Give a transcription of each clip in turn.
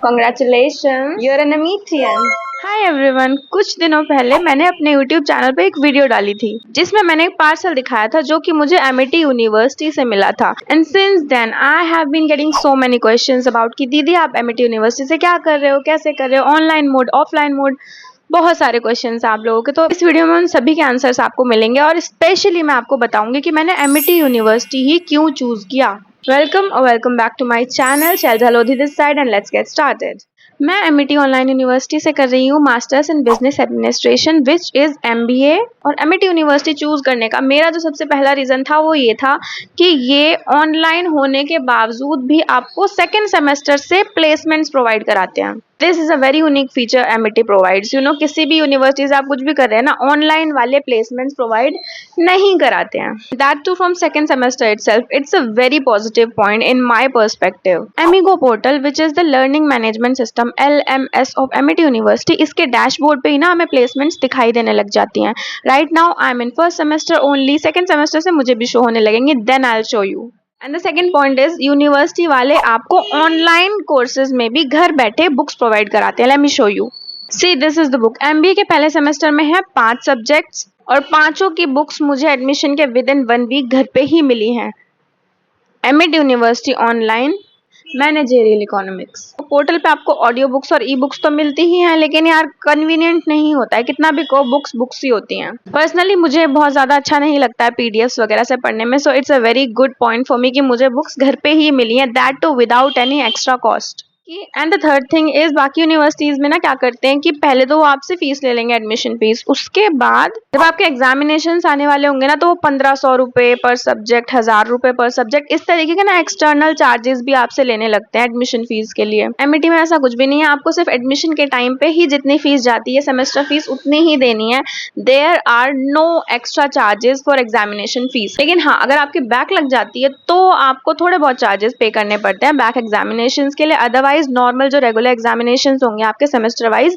Congratulations, you're an Amitian. Hi everyone, कुछ दिनों पहले मैंने अपने यूट्यूब चैनल पे एक वीडियो डाली थी जिसमें मैंने एक पार्सल दिखाया था जो कि मुझे एमिटी यूनिवर्सिटी से मिला था। And since then I have been getting so many questions about कि दीदी आप एमिटी यूनिवर्सिटी से क्या कर रहे हो, कैसे कर रहे हो, ऑनलाइन मोड, ऑफलाइन मोड, बहुत सारे क्वेश्चंस आप लोगों के। तो इस वीडियो में उन सभी के आंसर्स आपको मिलेंगे और स्पेशली मैं आपको बताऊंगी कि मैंने एमिटी यूनिवर्सिटी ही क्यों चूज किया। Welcome back to my channel Shailja Lodhi this side and let's get started. मैं एमिटी ऑनलाइन यूनिवर्सिटी से कर रही हूँ masters in business administration which is MBA. और एमिटी यूनिवर्सिटी चूज करने का मेरा जो सबसे पहला रीजन था वो ये था कि ये ऑनलाइन होने के बावजूद भी आपको सेकेंड सेमेस्टर से प्लेसमेंट्स प्रोवाइड कराते हैं। This is a very unique feature Amity provides. You know, किसी भी यूनिवर्सिटी से आप कुछ भी कर रहे हैं ना, ऑनलाइन वाले प्लेसमेंट्स प्रोवाइड नहीं कराते हैं, that too from second semester itself. It's a very positive point in my perspective. Amigo portal which is the learning management system LMS of Amity university, इसके डैशबोर्ड पे ही ना हमें प्लेसमेंट्स दिखाई देने लग जाती हैं। Right now I am in first semester only, second semester से मुझे भी शो होने लगेंगे, then I will show you. And the second point is university वाले आपको ऑनलाइन कोर्सेज में भी घर बैठे बुक्स प्रोवाइड कराते हैं। Let me show you. See this is the book. MBA के पहले सेमेस्टर में है 5 सब्जेक्ट्स और 5 की बुक्स मुझे एडमिशन के विद इन 1 वीक घर पे ही मिली हैं। Amity university online managerial economics. Portal पे आपको ऑडियो बुक्स और ई बुक्स तो मिलती ही हैं, लेकिन यार कन्वीनियंट नहीं होता है, कितना भी कहो बुक्स ही होती हैं। पर्सनली मुझे बहुत ज़्यादा अच्छा नहीं लगता है PDFs वगैरह से पढ़ने में, so it's a very good point for me कि मुझे बुक्स घर पे ही मिली हैं, that too without any extra cost. And the third thing is बाकी यूनिवर्सिटीज में ना क्या करते हैं कि पहले तो वो आपसे फीस ले लेंगे, एडमिशन फीस, उसके बाद जब आपके एग्जामिनेशन आने वाले होंगे ना तो वो 1500 रुपए पर सब्जेक्ट, 1000 रुपए पर सब्जेक्ट, इस तरीके के ना एक्सटर्नल चार्जेस भी आपसे लेने लगते हैं एडमिशन फीस के लिए। एमिटी में ऐसा कुछ भी नहीं है, आपको सिर्फ एडमिशन के टाइम पे ही जितनी फीस जाती है, सेमेस्टर फीस, उतनी ही देनी है। There are no extra charges for examination fees. लेकिन हाँ, अगर आपकी बैक लग जाती है तो आपको थोड़े बहुत चार्जेस पे करने पड़ते हैं बैक एग्जामिनेशन के लिए। अदरवाइज नॉर्मल जो रेगुलर एग्जामिनेशंस होंगे आपके semester wise,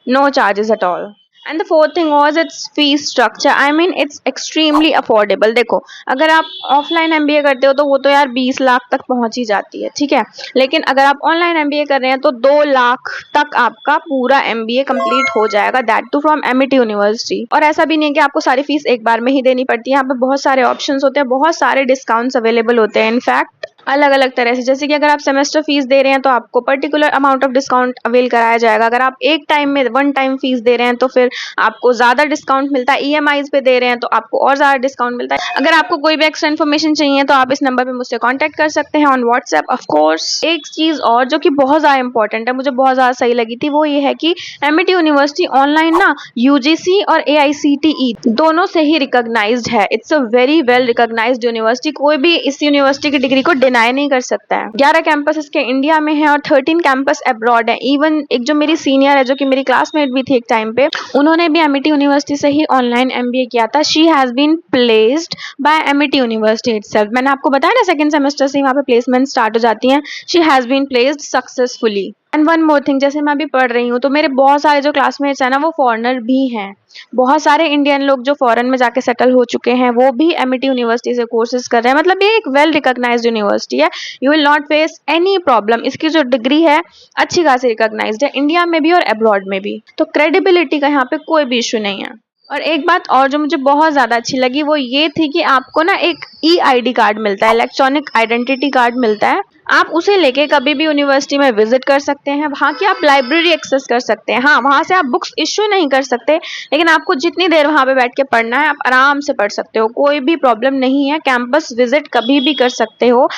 no charges at all. And the fourth thing was it's fees structure. I mean it's extremely affordable. देखो, अगर आप ऑफलाइन MBA करते हो तो वो तो यार 20 लाख तक पहुंच ही जाती है, ठीक है, लेकिन अगर आप ऑनलाइन MBA कर रहे हैं तो 2 लाख तक आपका पूरा MBA कंप्लीट हो जाएगा, that too from Amity university. और ऐसा भी नहीं है कि आपको सारी फीस एक बार में ही देनी पड़ती है, यहाँ पे बहुत सारे ऑप्शन होते हैं, बहुत सारे डिस्काउंट्स अवेलेबल होते हैं। इनफैक्ट अलग अलग तरह से, जैसे कि अगर आप सेमेस्टर फीस दे रहे हैं तो आपको particular amount of discount avail कराया जाएगा। अगर आप एक टाइम में 1 टाइम फीस दे रहे हैं तो फिर आपको ज्यादा डिस्काउंट मिलता है। EMIs पे दे रहे हैं तो आपको और ज्यादा डिस्काउंट मिलता है। अगर आपको कोई भी एक्स्ट्रा इन्फॉर्मेशन चाहिए तो आप इस नंबर पे मुझसे कांटेक्ट कर सकते हैं ऑन व्हाट्सएप ऑफ कोर्स। एक चीज और जो कि बहुत ज्यादा इंपॉर्टेंट है, मुझे बहुत ज्यादा सही लगी थी, वो ये है कि एमिटी यूनिवर्सिटी ऑनलाइन ना UGC और AICTE दोनों से ही रिकॉग्नाइज्ड है। It's a very well recognised university. कोई भी इस यूनिवर्सिटी की डिग्री को डिनाई नहीं कर सकता है। 11 कैंपस इसके इंडिया में है और 13 कैंपस अब्रॉड है। इवन एक जो मेरी सीनियर है, जो कि मेरी क्लासमेट भी थी एक टाइम पे, उन्होंने भी एमिटी यूनिवर्सिटी से ही ऑनलाइन MBA किया था। She has been placed by Amity university itself. मैंने आपको बताया ना, सेकंड सेमेस्टर से वहाँ पे प्लेसमेंट स्टार्ट हो जाती हैं। She has been placed successfully. And one more thing, जैसे मैं अभी पढ़ रही हूँ तो मेरे बहुत सारे जो क्लासमेट्स हैं ना वो फॉरेनर भी हैं। बहुत सारे इंडियन लोग जो फॉरेन में जाके सेटल हो चुके हैं वो भी एमिटी यूनिवर्सिटी से कोर्सेज कर रहे हैं। मतलब ये एक वेल रिकॉग्नाइज्ड यूनिवर्सिटी है। You will not face any problem. इसकी जो डिग्री है अच्छी खासी रिकॉग्नाइज्ड है, इंडिया में भी और अब्रॉड में भी, तो क्रेडिबिलिटी का यहाँ पे कोई भी इशू नहीं है। और एक बात और जो मुझे बहुत ज्यादा अच्छी लगी वो ये थी कि आपको ना एक EID कार्ड मिलता है, इलेक्ट्रॉनिक आइडेंटिटी कार्ड मिलता है। आप उसे लेके कभी भी यूनिवर्सिटी में विजिट कर सकते हैं, वहाँ की आप लाइब्रेरी एक्सेस कर सकते हैं। हाँ, वहाँ से आप बुक्स इश्यू नहीं कर सकते, लेकिन आपको जितनी देर वहाँ पे बैठ के पढ़ना है आप आराम से पढ़ सकते हो, कोई भी प्रॉब्लम नहीं है। कैंपस विजिट कभी भी कर सकते हो,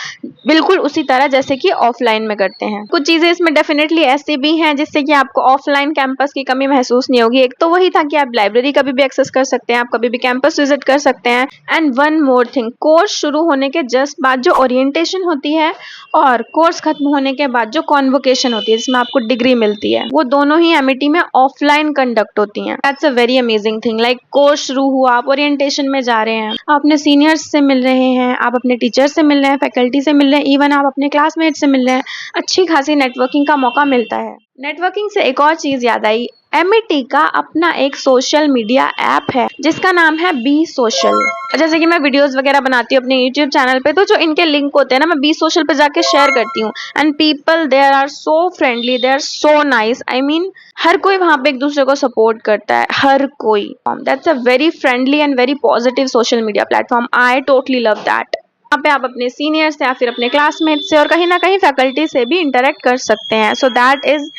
बिल्कुल उसी तरह जैसे कि ऑफलाइन में करते हैं। कुछ चीजें इसमें डेफिनेटली ऐसी भी हैं जिससे कि आपको ऑफलाइन कैंपस की कमी महसूस नहीं होगी। एक तो वही था कि आप लाइब्रेरी कभी भी एक्सेस कर सकते हैं, आप कभी भी कैंपस विजिट कर सकते हैं। And one more thing, course शुरू होने के जस्ट बाद जो ओरिएंटेशन होती है और कोर्स खत्म होने के बाद जो कॉन्वोकेशन होती है जिसमें आपको डिग्री मिलती है, वो दोनों ही एमिटी में ऑफलाइन कंडक्ट होती हैं। That's a very amazing thing. Like course शुरू हुआ, आप ओरिएंटेशन में जा रहे हैं, आप अपने सीनियर्स से मिल रहे हैं, आप अपने टीचर से मिल रहे हैं, फैकल्टी से मिल रहे हैं, इवन आप अपने क्लासमेट से मिल रहे हैं। अच्छी खासी नेटवर्किंग का मौका मिलता है। नेटवर्किंग से एक और चीज याद आई, एमिटी का अपना एक सोशल मीडिया ऐप है जिसका नाम है बी सोशल। जैसे कि मैं वीडियोस वगैरह बनाती हूँ अपने यूट्यूब चैनल पे, तो जो इनके लिंक होते हैं ना, मैं बी सोशल पे जाके शेयर करती हूँ। And people there are so friendly, they are so nice. I mean हर कोई वहां पे एक दूसरे को सपोर्ट करता है, हर कोई। That's a very friendly and very positive social media platform. I totally love that. यहाँ पे आप अपने सीनियर्स से या फिर अपने क्लासमेट से और कहीं ना कहीं फैकल्टी से भी इंटरेक्ट कर सकते हैं। So that is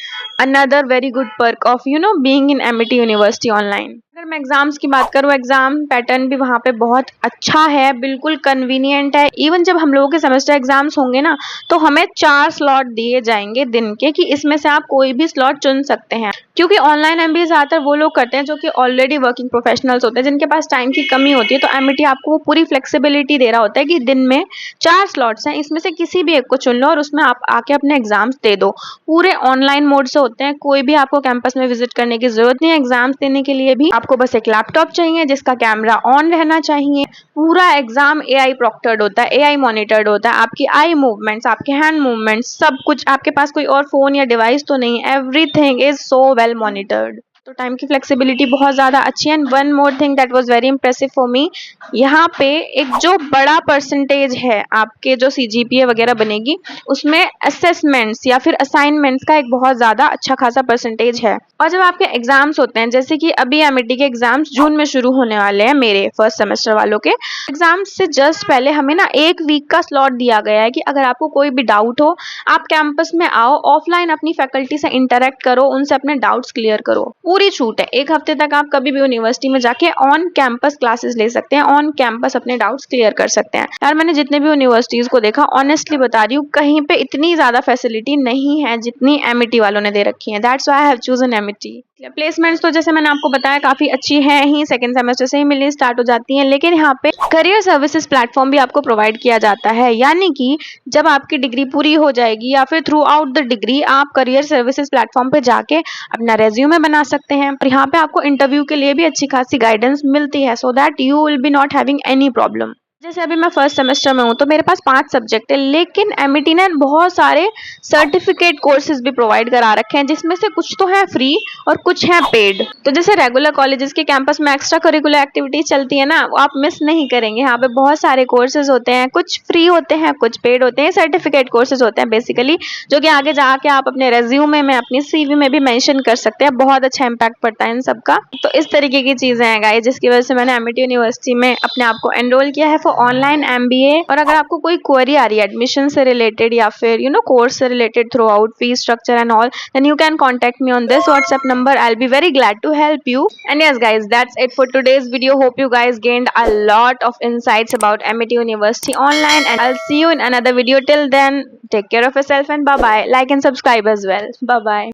another very good perk of being in Amity university online. अगर मैं एग्जाम्स की बात करूँ, एग्जाम पैटर्न भी वहाँ पे बहुत अच्छा है, बिल्कुल कन्वीनियंट है। इवन जब हम लोगों के सेमेस्टर एग्जाम्स होंगे ना, तो हमें 4 स्लॉट दिए जाएंगे दिन के, कि इसमें से आप कोई भी स्लॉट चुन सकते हैं। क्योंकि ऑनलाइन एमबीए ज्यादातर वो लोग करते हैं जो कि ऑलरेडी वर्किंग प्रोफेशनल्स होते हैं, जिनके पास टाइम की कमी होती है। तो एमिटी आपको वो पूरी फ्लेक्सिबिलिटी दे रहा होता है कि दिन में 4 स्लॉट्स हैं, इसमें से किसी भी एक को चुन लो और उसमें आप आके अपने एग्जाम्स दे दो। पूरे ऑनलाइन मोड से होते हैं, कोई भी आपको कैंपस में विजिट करने की जरूरत नहीं है। एग्जाम्स देने के लिए भी आपको बस एक लैपटॉप चाहिए जिसका कैमरा ऑन रहना चाहिए। पूरा एग्जाम एआई प्रोक्टर्ड होता है, एआई मॉनिटर्ड होता है। आपकी आई मूवमेंट्स, आपके हैंड मूवमेंट्स, सब कुछ, आपके पास कोई और फोन या डिवाइस तो नहीं, everything is so well monitored. तो टाइम की फ्लेक्सिबिलिटी बहुत ज्यादा अच्छी है। And one more thing that was very impressive for me, यहाँ पे एक जो बड़ा परसेंटेज है आपके जो सीजीपीए वगैरह बनेगी, उसमें असेसमेंट्स या फिर असाइनमेंट्स का एक बहुत ज्यादा अच्छा खासा परसेंटेज है। और जब आपके एग्जाम्स होते हैं, जैसे कि अभी एमिटी के एग्जाम्स जून में शुरू होने वाले हैं, मेरे फर्स्ट सेमेस्टर वालों के एग्जाम्स से जस्ट पहले हमें ना 1 वीक का स्लॉट दिया गया है कि अगर आपको कोई भी डाउट हो, आप कैंपस में आओ, ऑफलाइन अपनी फैकल्टी से इंटरेक्ट करो, उनसे अपने डाउट्स क्लियर करो। पूरी छूट है, 1 हफ्ते तक आप कभी भी यूनिवर्सिटी में जाके ऑन कैंपस क्लासेस ले सकते हैं, ऑन कैंपस अपने डाउट्स क्लियर कर सकते हैं। यार मैंने जितने भी यूनिवर्सिटीज को देखा, ऑनेस्टली बता रही हूँ, कहीं पे इतनी ज्यादा फैसिलिटी नहीं है जितनी एमिटी वालों ने दे रखी है। That's why I have chosen Amity. Placements तो जैसे मैंने आपको बताया काफी अच्छी है ही, सेकंड सेमेस्टर से ही मिलनी स्टार्ट हो जाती हैं। लेकिन यहाँ पे करियर सर्विसेज प्लेटफॉर्म भी आपको प्रोवाइड किया जाता है, यानी कि जब आपकी डिग्री पूरी हो जाएगी या फिर थ्रू आउट द डिग्री आप करियर सर्विसेज प्लेटफॉर्म पे जाके अपना रेज्यूमे बना सकते हैं। और यहाँ पे आपको इंटरव्यू के लिए भी अच्छी खासी गाइडेंस मिलती है, so that you will be not having any problem. जैसे अभी मैं फर्स्ट सेमेस्टर में हूँ, तो मेरे पास 5 सब्जेक्ट है, लेकिन एमिटी ने बहुत सारे सर्टिफिकेट कोर्सेज भी प्रोवाइड करा रखे हैं, जिसमें से कुछ तो है फ्री और कुछ है पेड। तो जैसे रेगुलर कॉलेजेस के कैंपस में एक्स्ट्रा करिकुलर एक्टिविटीज चलती है ना, वो आप मिस नहीं करेंगे। यहाँ पे बहुत सारे कोर्सेज होते हैं, कुछ फ्री होते हैं, कुछ पेड होते हैं, सर्टिफिकेट कोर्सेज होते हैं बेसिकली, जो कि आगे जाके आप अपने रेज्यूमे में, अपनी सीवी में भी मेंशन कर सकते हैं। बहुत अच्छा इंपैक्ट पड़ता है इन सबका। तो इस तरीके की चीजें हैं गाइस, जिसकी वजह से मैंने एमिटी यूनिवर्सिटी में अपने आप को एनरोल किया है ऑनलाइन एमबीए। और अगर आपको कोई क्वेरी आ रही है एडमिशन से रिलेटेड या फिर कोर्स से related throughout fees structure and all, then you can contact me on this WhatsApp number. I will be very glad to help you. And yes guys, that's it for today's video. Hope you guys gained a lot of insights about MIT University online, and I'll see you in another video. Till then, take care of yourself and bye bye. Like and subscribe as well. Bye bye.